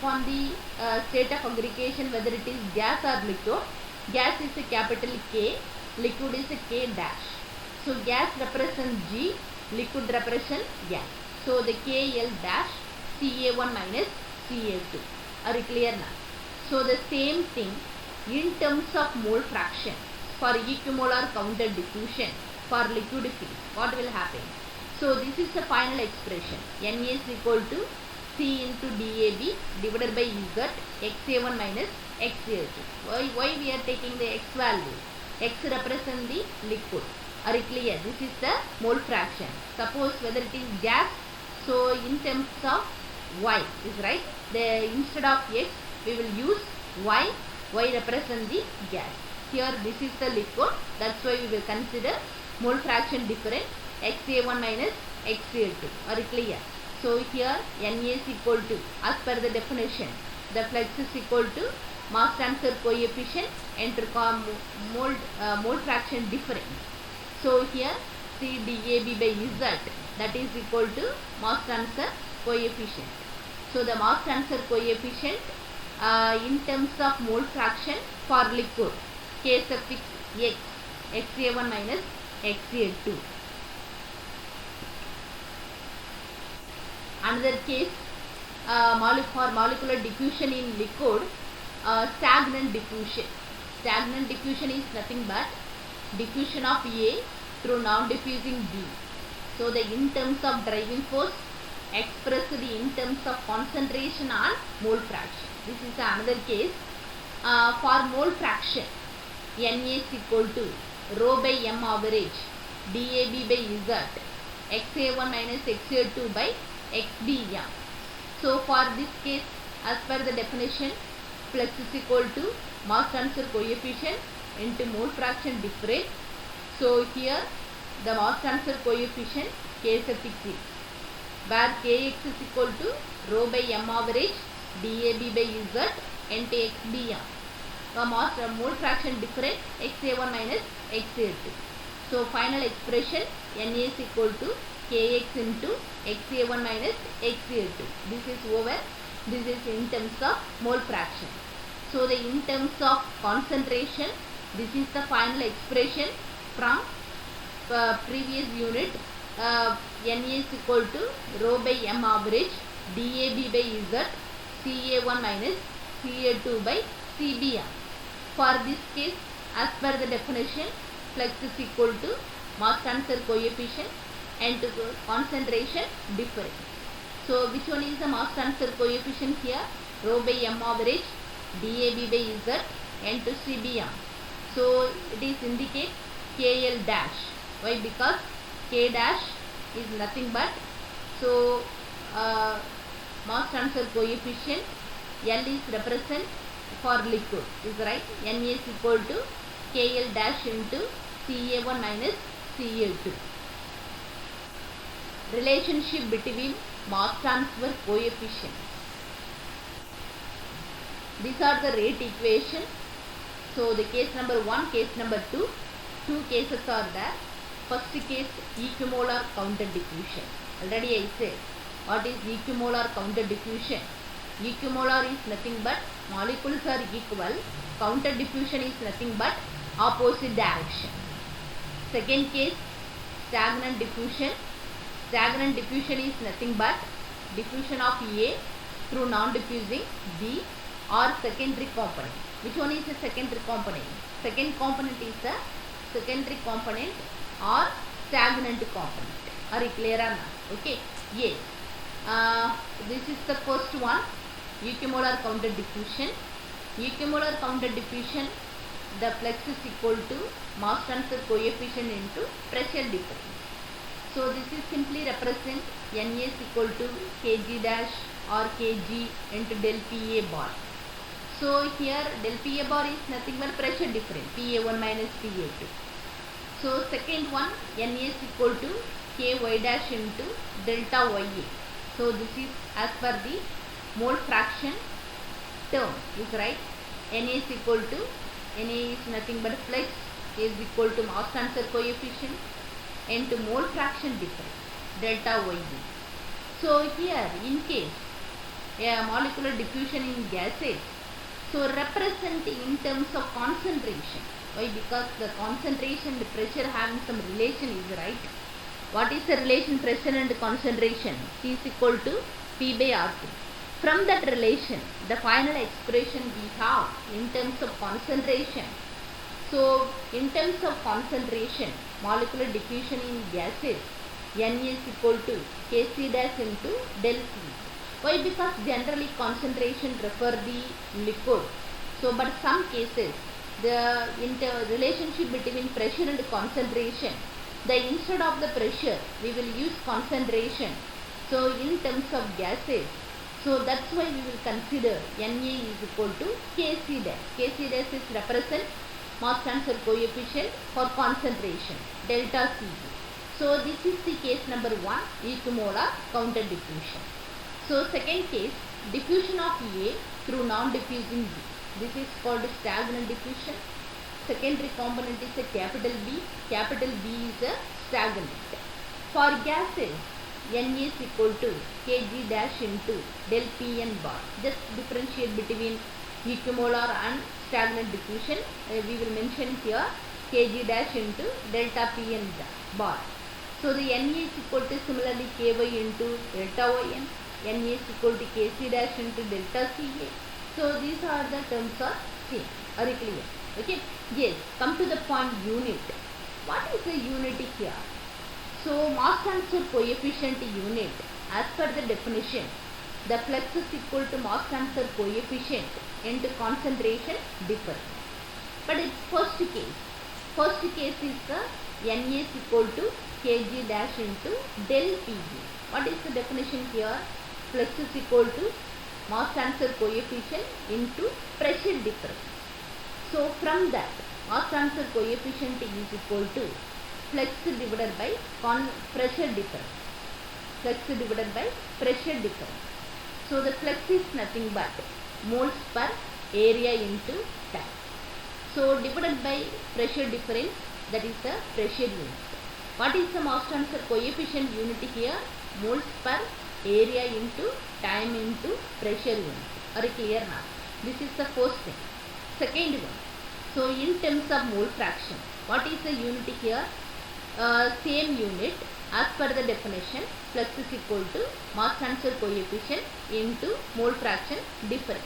upon the state of aggregation, whether it is gas or liquid. Gas is a capital K, liquid is a K dash. So gas represents G, liquid represents gas. So the KL dash Ca1 minus Ca2. Are you clear now? So the same thing in terms of mole fraction for equimolar counter diffusion for liquid phase, what will happen? So this is the final expression. Na is equal to C into dAB divided by Z Xa1 minus Xa2. Why we are taking the X value? X represents the liquid. Are you clear? This is the mole fraction. Suppose whether it is gas, so in terms of Y is right. Instead of X we will use Y. Y represents the gas. Here this is the liquid. That's why we will consider mole fraction different. Xa1 minus Xa2. Are you clear? So here Na is equal to, as per the definition, the flux is equal to mass transfer coefficient into mole fraction difference. So here C dAB by Z, that is equal to mass transfer coefficient. So the mass transfer coefficient in terms of mole fraction for liquid, K suffix X, Xa1 minus Xa2. Another case for molecular diffusion in liquid, stagnant diffusion. Stagnant diffusion is nothing but diffusion of A through non-diffusing B. So the in terms of driving force expressed in terms of concentration on mole fraction. This is another case for mole fraction. Na is equal to rho by m average dAB by Z Xa1 minus Xa2 by XDM. So for this case, as per the definition, flux is equal to mass transfer coefficient into mole fraction difference. So here the mass transfer coefficient K suffix is, where Kx is equal to rho by m average dAB by Z into XDM. Mass mole fraction difference Xa1 minus Xa2. So final expression Na is equal to Kx into Xa1 minus Xa2. This is over. This is in terms of mole fraction. So the in terms of concentration, this is the final expression from previous unit. Na is equal to rho by m average dAB by Z Ca1 minus Ca2 by Cbm. For this case, as per the definition, flux is equal to mass transfer coefficient and concentration difference. So which one is the mass transfer coefficient here? Rho by m average dAB by Z and to Cbm. So it is indicate KL dash. Why? Because K dash is nothing but, so mass transfer coefficient L is represent for liquid, is right. Na is equal to KL dash into Ca1 minus Ca2. Relationship between mass transfer coefficients. These are the rate equation. So the case number 1, case number 2, two cases are there. First case, equimolar counter diffusion. Already I said what is equimolar counter diffusion. Equimolar is nothing but molecules are equal. Counter diffusion is nothing but opposite direction. Second case, stagnant diffusion. Stagnant diffusion is nothing but diffusion of A through non-diffusing B or secondary component. Which one is the secondary component? Second component is the secondary component or stagnant component. Are you clear or not? Okay. Yes. This is the first one, equimolar counter diffusion. Equimolar counter diffusion, the flux is equal to mass transfer coefficient into pressure difference. So this is simply represent Na is equal to Kg dash or Kg into del Pa bar. So here del Pa bar is nothing but pressure difference, Pa1 minus Pa2. So second one, Na is equal to Ky dash into delta Ya. So this is as per the mole fraction term, is right. Na is equal to, Na is nothing but flux is equal to mass transfer coefficient into mole fraction difference, delta Ya. So here in case molecular diffusion in gases, so represent in terms of concentration. Why? Because the concentration and pressure having some relation is right. What is the relation pressure and concentration? C is equal to P by R2. From that relation, the final expression we have in terms of concentration. So, in terms of concentration, molecular diffusion in gases, Na is equal to Kc dash into del P. Why? Because generally concentration refer the liquid. So, but some cases, the relationship between pressure and concentration, instead of the pressure, we will use concentration. So, in terms of gases, so that's why we will consider Na is equal to Kc dash. Kc dash is represent mass transfer coefficient for concentration, delta Cv. So this is the case number 1, equimolar counter diffusion. So second case, diffusion of A through non-diffusing B. This is called stagnant diffusion. Secondary component is a capital B. Capital B is a stagnant. For gases, Na is equal to Kg dash into del Pn bar. Just differentiate between equimolar and stagnant diffusion. We will mention here Kg dash into delta Pn bar. So the Na is equal to similarly Ky into delta Yn. Na is equal to Kc dash into delta Ca. So these are the terms are same. Are you clear? Okay. Yes. Come to the point unit. What is the unit here? So mass transfer coefficient unit, as per the definition, the flux is equal to mass transfer coefficient into concentration difference. But its first case is the Na is equal to Kg dash into del Pg. What is the definition here? Flux is equal to mass transfer coefficient into pressure difference. So from that, mass transfer coefficient is equal to flux divided by pressure difference. Flux divided by pressure difference. So the flux is nothing but moles per area into time. So divided by pressure difference, that is the pressure unit. What is the mass transfer coefficient unit here? Moles per area into time into pressure unit. Are you clear now? This is the first thing. Second one. So in terms of mole fraction, what is the unit here? Same unit as per the definition, flux is equal to mass transfer coefficient into mole fraction difference.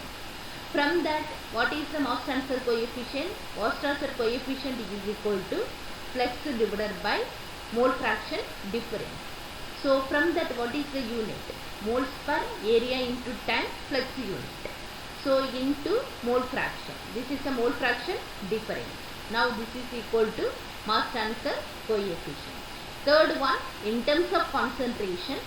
From that, what is the mass transfer coefficient? Mass transfer coefficient is equal to flux divided by mole fraction difference. So from that, what is the unit? Moles per area into time flux unit. So into mole fraction. This is the mole fraction difference. Now this is equal to mass transfer coefficient. Third one, in terms of concentration.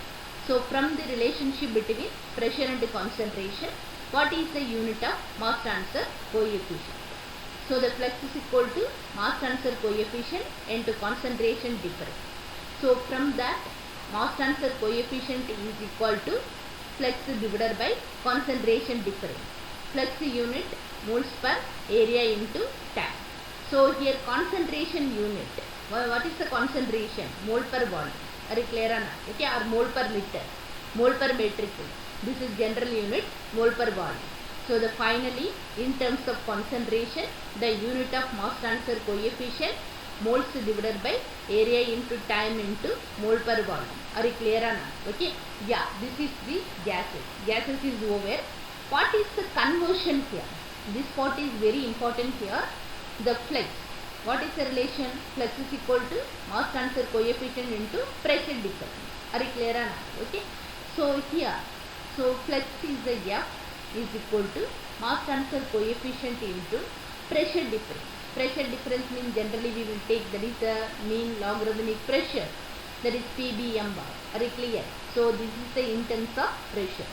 So from the relationship between pressure and concentration, what is the unit of mass transfer coefficient? So the flux is equal to mass transfer coefficient into concentration difference. So from that, mass transfer coefficient is equal to flux divided by concentration difference. Flux unit moles per area into time. So here concentration unit. What is the concentration? Mole per volume. Are you clear or not? Okay, or mole per liter, mole per metric. This is general unit, mole per volume. So the finally, in terms of concentration, the unit of mass transfer coefficient, moles divided by area into time into mole per volume. Are you clear or not? Okay. Yeah, this is the gases. Gases is over. What is the conversion here? This part is very important here. The flux. What is the relation? Flux is equal to mass transfer coefficient into pressure difference. Are you clear or not? Okay. So here, so flux is the F is equal to mass transfer coefficient into pressure difference. Pressure difference means generally we will take that is the mean logarithmic pressure, that is PBM bar. Are you clear? So this is the in terms of pressure.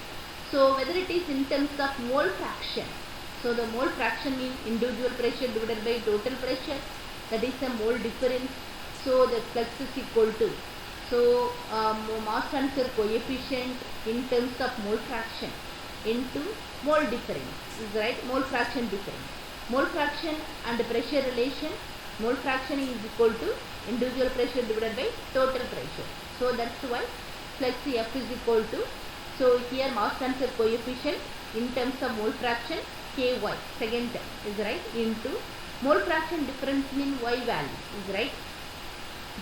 So whether it is in terms of mole fraction, so the mole fraction means individual pressure divided by total pressure, that is the mole difference. So the flux is equal to, so mass transfer coefficient in terms of mole fraction into mole difference is right, mole fraction difference. Mole fraction and pressure relation, mole fraction is equal to individual pressure divided by total pressure. So that's why flux F is equal to So here mass transfer coefficient in terms of mole fraction Ky, second term is right, into mole fraction difference in Y value is right.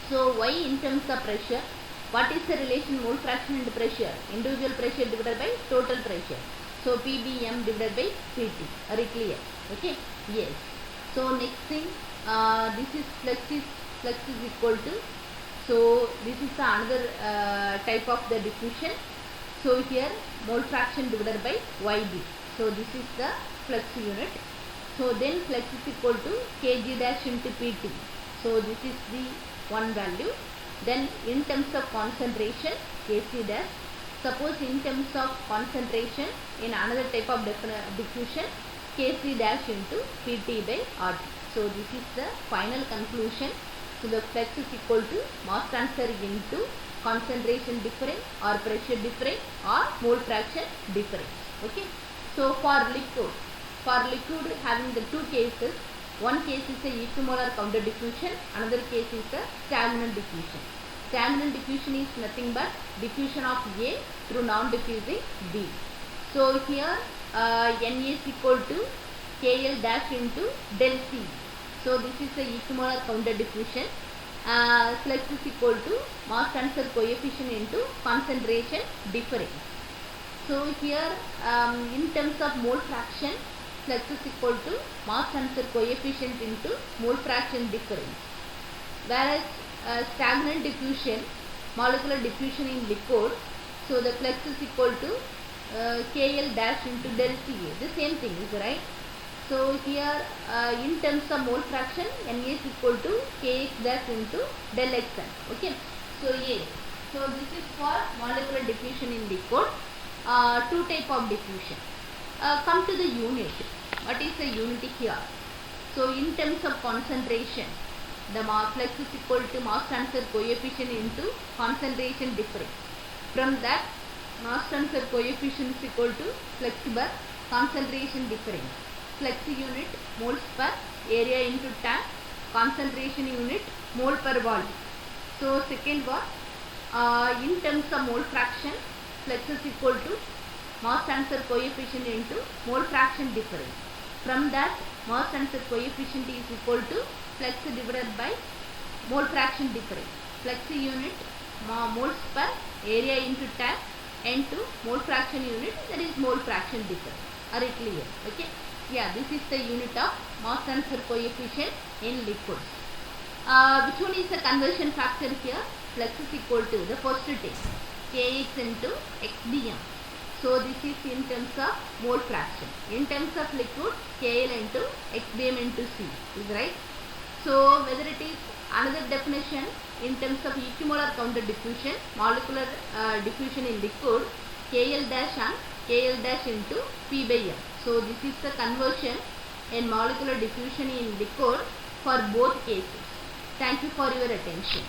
So Y in terms of pressure, what is the relation mole fraction and pressure? Individual pressure divided by total pressure. So PBM divided by PT. Are you clear? Okay. Yes. So next thing, this is flux is equal to. So this is another type of the diffusion. So here mole fraction divided by YB. So this is the flux unit. So then flux is equal to kg dash into PT. So this is the one value. Then in terms of concentration, Kc dash. Suppose in terms of concentration in another type of diffusion, Kc dash into Pt by RT. So this is the final conclusion. So the flux is equal to mass transfer into concentration difference or pressure difference or mole fraction difference. Okay. So for liquid having the two cases, one case is a equimolar counter diffusion, another case is a stagnant diffusion. Stagnant diffusion is nothing but diffusion of A through non-diffusing B. So here Na is equal to KL dash into del C. So this is the equimolar counter diffusion. Flux is equal to mass transfer coefficient into concentration difference. So here in terms of mole fraction, flux is equal to mass transfer coefficient into mole fraction difference. Whereas stagnant diffusion, molecular diffusion in liquid, so the flux is equal to KL dash into del CA. The same thing is right. So here in terms of mole fraction, Na is equal to Kx dash into del Xn. Okay. So yes. So this is for molecular diffusion in liquid. Two type of diffusion. Come to the unit. What is the unit here? So in terms of concentration, the flux is equal to mass transfer coefficient into concentration difference. From that, mass transfer coefficient is equal to flux per concentration difference. Flux unit moles per area into tank, concentration unit mole per volume. So second one, in terms of mole fraction, flux is equal to mass transfer coefficient into mole fraction difference. From that, mass transfer coefficient is equal to flux divided by mole fraction difference. Flux unit moles per area into tank into mole fraction unit, that is mole fraction difference. Are you clear? Okay. Yeah, this is the unit of mass transfer coefficient in liquids. Which one is the conversion factor here? Flux is equal to the first term Kx into xdm. So this is in terms of mole fraction. In terms of liquid, Kl into xdm into C is right. So whether it is another definition in terms of equimolar counter diffusion, molecular diffusion in liquid, Kl dash and Kl dash into P by M. So this is the conversion in molecular diffusion in liquid for both cases. Thank you for your attention.